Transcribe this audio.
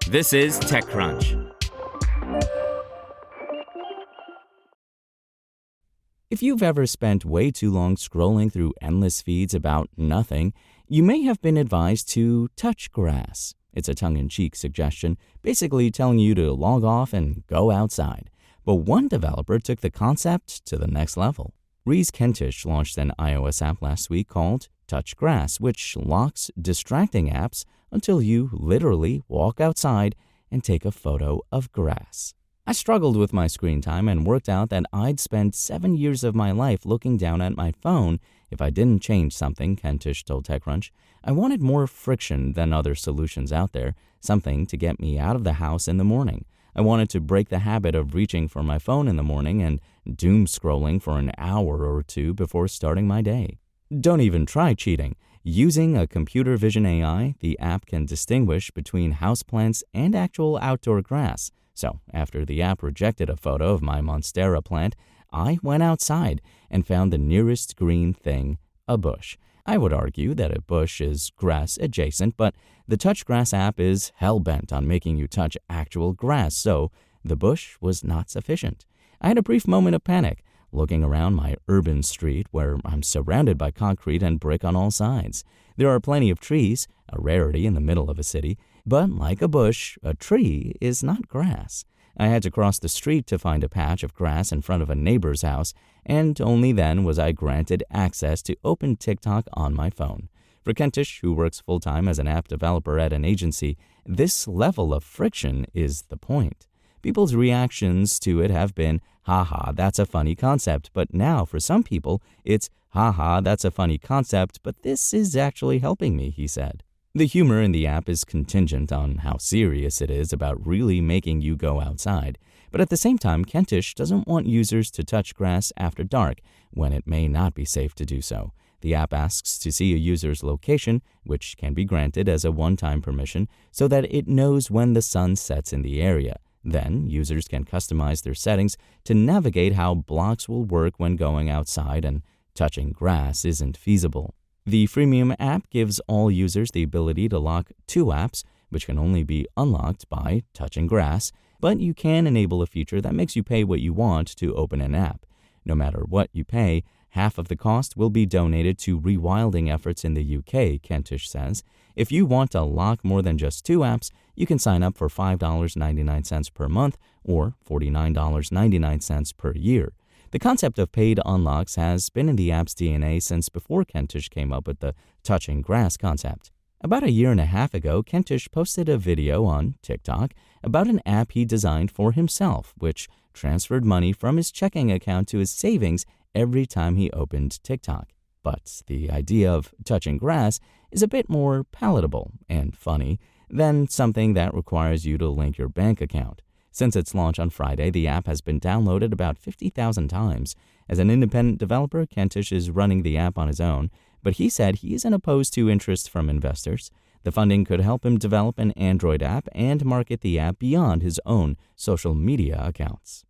This is TechCrunch. If you've ever spent way too long scrolling through endless feeds about nothing, you may have been advised to touch grass. It's a tongue-in-cheek suggestion, basically telling you to log off and go outside. But one developer took the concept to the next level. Rhys Kentish launched an iOS app last week called Touch Grass, which locks distracting apps until you literally walk outside and take a photo of grass. I struggled with my screen time and worked out that I'd spend 7 years of my life looking down at my phone if I didn't change something, Kentish told TechCrunch. I wanted more friction than other solutions out there, something to get me out of the house in the morning. I wanted to break the habit of reaching for my phone in the morning and doom scrolling for an hour or two before starting my day. Don't even try cheating. Using a computer vision AI, the app can distinguish between houseplants and actual outdoor grass. So, after the app rejected a photo of my monstera plant, I went outside and found the nearest green thing, a bush. I would argue that a bush is grass adjacent, but the Touch Grass app is hell-bent on making you touch actual grass, so the bush was not sufficient. I had a brief moment of panic, looking around my urban street where I'm surrounded by concrete and brick on all sides. There are plenty of trees, a rarity in the middle of a city, but like a bush, a tree is not grass. I had to cross the street to find a patch of grass in front of a neighbor's house, and only then was I granted access to open TikTok on my phone. For Kentish, who works full-time as an app developer at an agency, this level of friction is the point. People's reactions to it have been, haha, that's a funny concept, but now for some people, it's, haha, that's a funny concept, but this is actually helping me, he said. The humor in the app is contingent on how serious it is about really making you go outside. But at the same time, Kentish doesn't want users to touch grass after dark when it may not be safe to do so. The app asks to see a user's location, which can be granted as a one-time permission, so that it knows when the sun sets in the area. Then, users can customize their settings to navigate how blocks will work when going outside and touching grass isn't feasible. The freemium app gives all users the ability to lock 2 apps, which can only be unlocked by touching grass, but you can enable a feature that makes you pay what you want to open an app. No matter what you pay, half of the cost will be donated to rewilding efforts in the UK, Kentish says. If you want to lock more than just 2 apps, you can sign up for $5.99 per month or $49.99 per year. The concept of paid unlocks has been in the app's DNA since before Kentish came up with the touching grass concept. About a year and a half ago, Kentish posted a video on TikTok about an app he designed for himself, which transferred money from his checking account to his savings every time he opened TikTok. But the idea of touching grass is a bit more palatable and funny than something that requires you to link your bank account. Since its launch on Friday, the app has been downloaded about 50,000 times. As an independent developer, Kentish is running the app on his own, but he said he isn't opposed to interest from investors. The funding could help him develop an Android app and market the app beyond his own social media accounts.